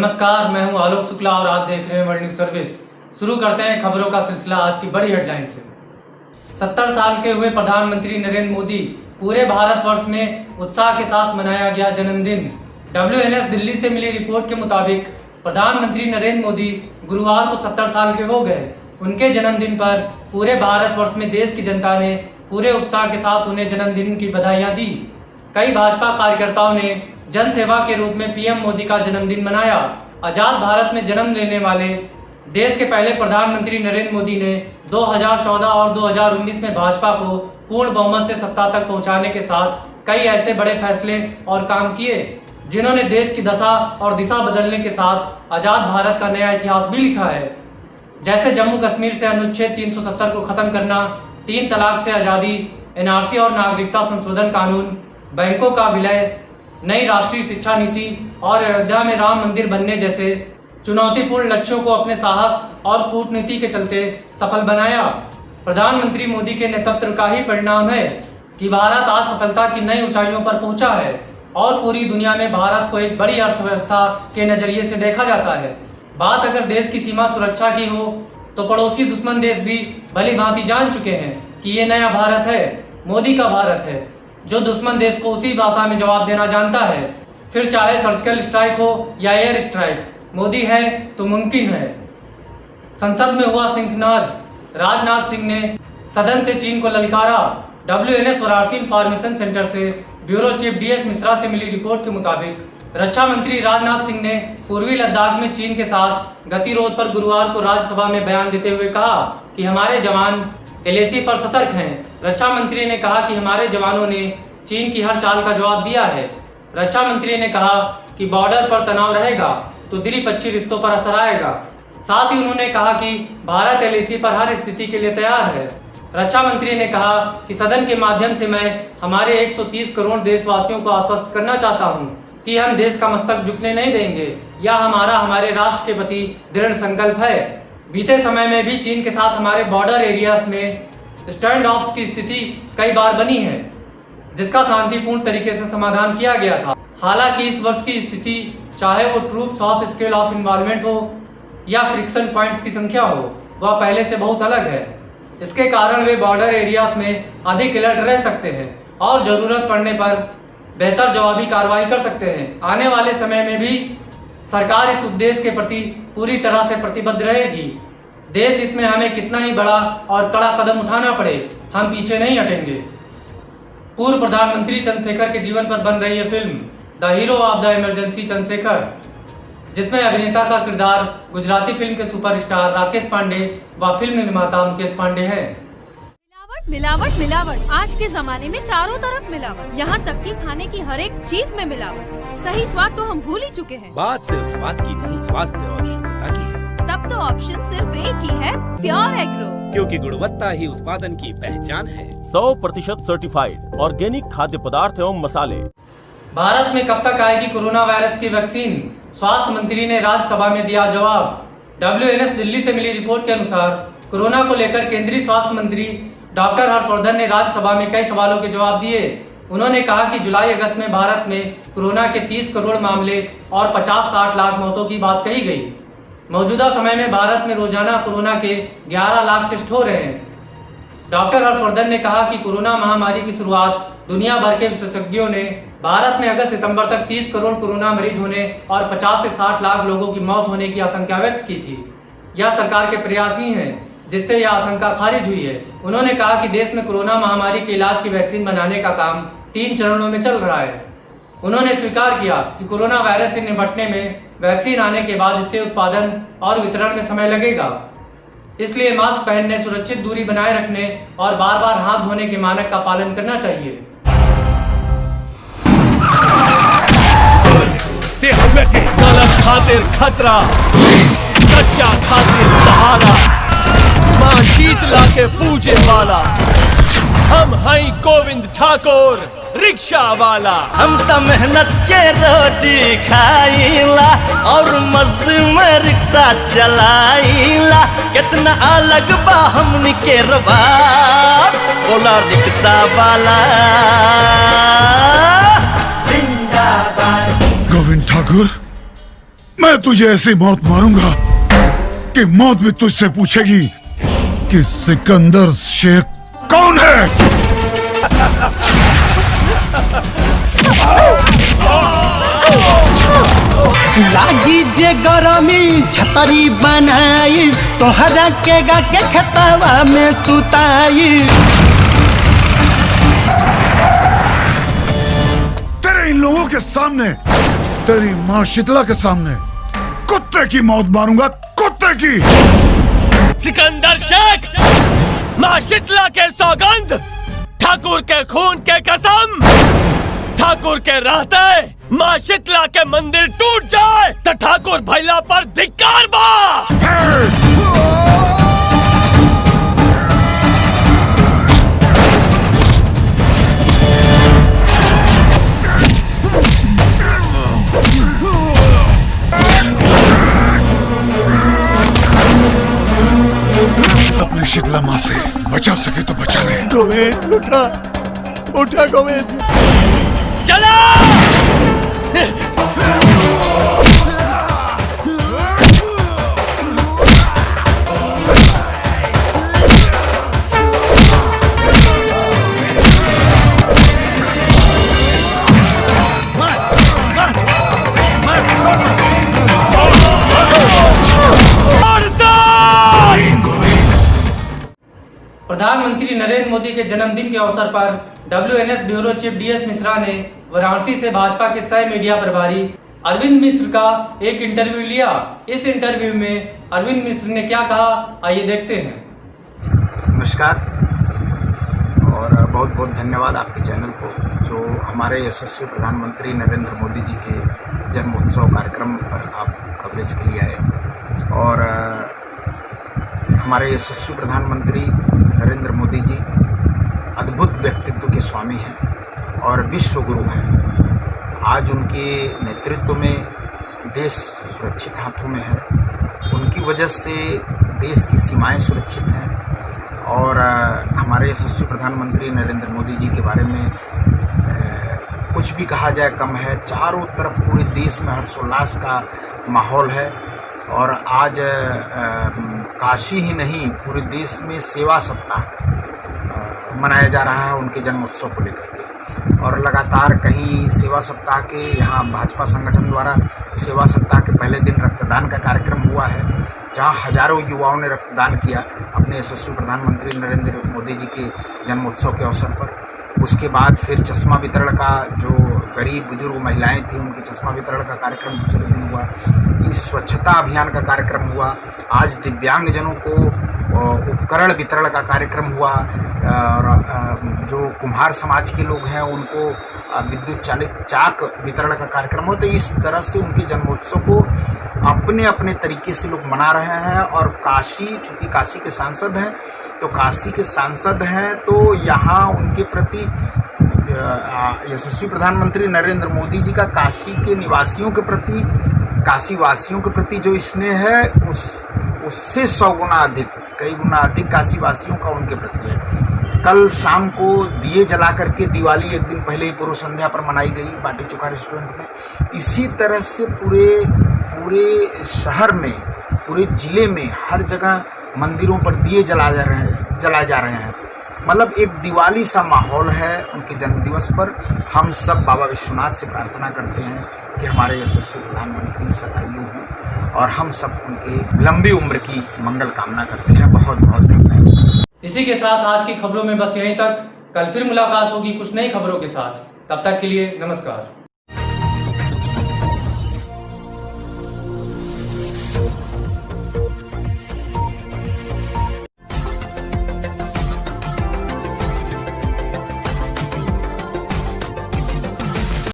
नमस्कार, मैं हूं आलोक शुक्ला और आप देख रहे हैं वर्ल्ड न्यूज सर्विस। शुरू करते हैं खबरों का सिलसिला आज की बड़ी हेडलाइन से। 70 साल के हुए प्रधानमंत्री नरेंद्र मोदी पूरे भारतवर्ष में उत्साह के साथ मनाया गया जन्मदिन। WNS दिल्ली से मिली रिपोर्ट के मुताबिक प्रधानमंत्री नरेंद्र मोदी गुरुवार को 70 साल के हो गए। उनके जन्मदिन पर पूरे भारतवर्ष में देश की जनता ने पूरे उत्साह के साथ उन्हें जन्मदिन की बधाइयां दी। कई भाजपा कार्यकर्ताओं ने जन सेवा के रूप में पीएम मोदी का जन्मदिन मनाया। आजाद भारत में जन्म लेने वाले देश के पहले प्रधानमंत्री नरेंद्र मोदी ने 2014 और 2019 में भाजपा को पूर्ण बहुमत से सत्ता तक पहुंचाने के साथ कई ऐसे बड़े फैसले और काम किए जिन्होंने देश की दशा और दिशा बदलने के साथ आजाद भारत का नया इतिहास भी लिखा है। जैसे जम्मू कश्मीर से अनुच्छेद 370 को खत्म करना, 3 तलाक से आज़ादी, NRC और नागरिकता संशोधन कानून, बैंकों का विलय, नई राष्ट्रीय शिक्षा नीति और अयोध्या में राम मंदिर बनने जैसे चुनौतीपूर्ण लक्ष्यों को अपने साहस और कूटनीति के चलते सफल बनाया। प्रधानमंत्री मोदी के नेतृत्व का ही परिणाम है कि भारत आज सफलता की नई ऊंचाइयों पर पहुंचा है और पूरी दुनिया में भारत को एक बड़ी अर्थव्यवस्था के नजरिए से देखा जाता है। बात अगर देश की सीमा सुरक्षा की हो तो पड़ोसी दुश्मन देश भी भली भांति जान चुके हैं कि ये नया भारत है, मोदी का भारत है, जो दुश्मन देश को उसी भाषा में जवाब देना जानता है। फिर चाहे सर्जिकल स्ट्राइक हो या एयर स्ट्राइक, मोदी है तो मुमकिन है। संसद में हुआ सिंहनाद, राजनाथ सिंह ने सदन से चीन को ललकारा। WNS वाराणसी इंफॉर्मेशन सेंटर से ब्यूरो चीफ DS मिश्रा से मिली रिपोर्ट के मुताबिक रक्षा मंत्री राजनाथ सिंह ने पूर्वी लद्दाख में चीन के साथ गतिरोध पर गुरुवार को राज्यसभा में बयान देते हुए कहा कि हमारे जवान LAC पर सतर्क हैं। रक्षा मंत्री ने कहा कि हमारे जवानों ने चीन की हर चाल का जवाब दिया है। रक्षा मंत्री ने कहा कि बॉर्डर पर तनाव रहेगा तो द्विपक्षीय रिश्तों पर असर आएगा। साथ ही उन्होंने कहा कि भारत LAC पर हर स्थिति के लिए तैयार है। रक्षा मंत्री ने कहा कि सदन के माध्यम से मैं हमारे 130 करोड़ देशवासियों को आश्वस्त करना चाहता हूं कि हम देश का मस्तक झुकने नहीं देंगे। यह हमारे राष्ट्र के प्रति दृढ़ संकल्प है। बीते समय में भी चीन के साथ हमारे बॉर्डर एरियाज में स्टैंड ऑफ की स्थिति कई बार बनी है, जिसका शांतिपूर्ण तरीके से समाधान किया गया था। हालांकि इस वर्ष की स्थिति, चाहे वो troops of scale of involvement हो या फ्रिक्शन पॉइंट्स की संख्या हो, वह पहले से बहुत अलग है। इसके कारण वे बॉर्डर एरियाज में अधिक अलर्ट रह सकते हैं और जरूरत पड़ने पर बेहतर जवाबी कार्रवाई कर सकते हैं। आने वाले समय में भी सरकार इस उद्देश्य के प्रति पूरी तरह से प्रतिबद्ध रहेगी। देश हित में हमें कितना ही बड़ा और कड़ा कदम उठाना पड़े, हम पीछे नहीं हटेंगे। पूर्व प्रधानमंत्री चंद्रशेखर के जीवन पर बन रही है film the hero of the emergency Chandrashekhar, जिसमें अभिनेता का किरदार गुजराती फिल्म के सुपरस्टार राकेश पांडे व फिल्म निर्माता मुकेश पांडे हैं। मिलावट मिलावट, आज के जमाने में चारों तरफ मिलावट, यहाँ तक कि खाने की हर एक चीज में मिलावट। सही स्वाद तो हम भूल ही चुके हैं। बात सिर्फ स्वाद की नहीं, स्वास्थ्य और शुद्धता की है। तब तो ऑप्शन सिर्फ एक ही है, प्योर एग्रो, क्योंकि गुणवत्ता ही उत्पादन की पहचान है। 100% सर्टिफाइड ऑर्गेनिक खाद्य पदार्थ एवं मसाले। भारत में कब तक आएगी कोरोना वायरस की वैक्सीन? स्वास्थ्य मंत्री ने राज्यसभा में दिया जवाब। WNS दिल्ली से मिली रिपोर्ट के अनुसार कोरोना को लेकर केंद्रीय स्वास्थ्य मंत्री डॉक्टर हर्षवर्धन ने राज्यसभा में कई सवालों के जवाब दिए। उन्होंने कहा कि जुलाई-अगस्त में भारत में कोरोना के 30 करोड़ मामले और 50-60 लाख मौतों की बात कही गई। मौजूदा समय में भारत में रोजाना कोरोना के 11 लाख टेस्ट हो रहे हैं। डॉक्टर हर्षवर्धन ने कहा कि कोरोना महामारी की शुरुआत दुनिया भर के विशेषज्ञों ने भारत में अगस्त-सितंबर तक 30 करोड़ कोरोना मरीज होने और 50 से 60 लाख लोगों की मौत होने की आशंका व्यक्त की थी। यह सरकार के प्रयास ही हैं जिससे यह आशंका खारिज हुई है। उन्होंने कहा कि देश में कोरोना महामारी के इलाज की वैक्सीन बनाने का काम 3 चरणों में चल रहा है। उन्होंने स्वीकार किया कि कोरोना वायरस से निपटने में वैक्सीन आने के बाद इसके उत्पादन और वितरण में समय लगेगा। इसलिए मास्क पहनने, सुरक्षित दूरी बनाए रखने और बार बार हाथ धोने के मानक का पालन करना चाहिए। गलत खातिर खतरा, सच्चा खातिर सहारा, मां शीतला के पूजे वाला, हम हैं गोविंद ठाकुर रिक्शा वाला। हम तो मेहनत के रोटी खाईला और मस्त में रिक्शा चलाईला। कितना अलग बा हमनी के रवाब, बोला रिक्शा वाला जिंदाबाद। गोविंद ठाकुर मैं तुझे ऐसी मौत मारूंगा कि मौत भी तुझसे पूछेगी कि सिकंदर शेख कौन है। लागी जे गरमी छतरी बनाई तोहरा के गा के खतवा में सुताई। तेरे इन लोगों के सामने, तेरी माँ शीतला के सामने कुत्ते की मौत मारूंगा, कुत्ते की। सिकंदर शेख, मां शीतला के सौगंध, ठाकुर के खून के कसम, ठाकुर के रहते मां शीतला के मंदिर टूट जाए तो ठाकुर भैला पर धिक्कार बा। अपने शीतला माँ से बचा सके तो बचा ले। गोविंद उठा, उठा गोविंद, चला। प्रधानमंत्री नरेंद्र मोदी के जन्मदिन के अवसर पर WNS bureau chief DS Mishra ने वाराणसी से भाजपा के सह मीडिया प्रभारी अरविंद मिश्र का एक इंटरव्यू लिया। इस इंटरव्यू में अरविंद मिश्र ने क्या कहा, आइए देखते हैं। नमस्कार और बहुत बहुत धन्यवाद आपके चैनल को, जो हमारे यशस्वी प्रधानमंत्री नरेंद्र मोदी जी के जन्मोत्सव कार्यक्रम पर आप कवरेज के लिए आए। और हमारे यशस्वी प्रधानमंत्री नरेंद्र मोदी जी अद्भुत व्यक्तित्व के स्वामी हैं और विश्व गुरु हैं। आज उनके नेतृत्व में देश सुरक्षित हाथों में है। उनकी वजह से देश की सीमाएं सुरक्षित हैं। और हमारे यशस्वी प्रधानमंत्री नरेंद्र मोदी जी के बारे में कुछ भी कहा जाए कम है। चारों तरफ पूरे देश में हर्षोल्लास का माहौल है। और आज काशी ही नहीं, पूरे देश में सेवा सप्ताह मनाया जा रहा है उनके जन्मोत्सव को लेकर के। और लगातार कहीं सेवा सप्ताह के यहाँ भाजपा संगठन द्वारा सेवा सप्ताह के पहले दिन रक्तदान का कार्यक्रम हुआ है, जहाँ हजारों युवाओं ने रक्तदान किया अपने यशस्वी प्रधानमंत्री नरेंद्र मोदी जी के जन्मोत्सव के अवसर पर। उसके बाद फिर चश्मा वितरण का, जो गरीब बुजुर्ग महिलाएं थी उनके चश्मा वितरण का कार्यक्रम दूसरे दिन हुआ। इस स्वच्छता अभियान का कार्यक्रम हुआ। आज दिव्यांगजनों को उपकरण वितरण का कार्यक्रम हुआ। और जो कुम्हार समाज के लोग हैं उनको विद्युत चालित चाक वितरण का कार्यक्रम हुआ। तो इस तरह से उनके जन्मोत्सव को अपने अपने तरीके से लोग मना रहे हैं। और काशी, चूँकि काशी के सांसद हैं, तो काशी के सांसद हैं तो यहाँ उनके प्रति यशस्वी प्रधानमंत्री नरेंद्र मोदी जी का काशी के निवासियों के प्रति, काशी वासियों के प्रति जो स्नेह है उससे 100 गुना अधिक, कई गुना अधिक काशी वासियों का उनके प्रति है। कल शाम को दिए जला करके दिवाली एक दिन पहले ही पूर्व संध्या पर मनाई गई बाटी चोखा रेस्टोरेंट में। इसी तरह से पूरे शहर में, पूरे ज़िले में हर जगह मंदिरों पर दिए जलाए जा रहे हैं। मतलब एक दिवाली सा माहौल है उनके जन्मदिवस पर। हम सब बाबा विश्वनाथ से प्रार्थना करते हैं कि हमारे यशस्वी प्रधानमंत्री शतायु हों और हम सब उनके लंबी उम्र की मंगल कामना करते हैं। बहुत बहुत धन्यवाद। इसी के साथ आज की खबरों में बस यहीं तक। कल फिर मुलाकात होगी कुछ नई खबरों के साथ। तब तक के लिए नमस्कार।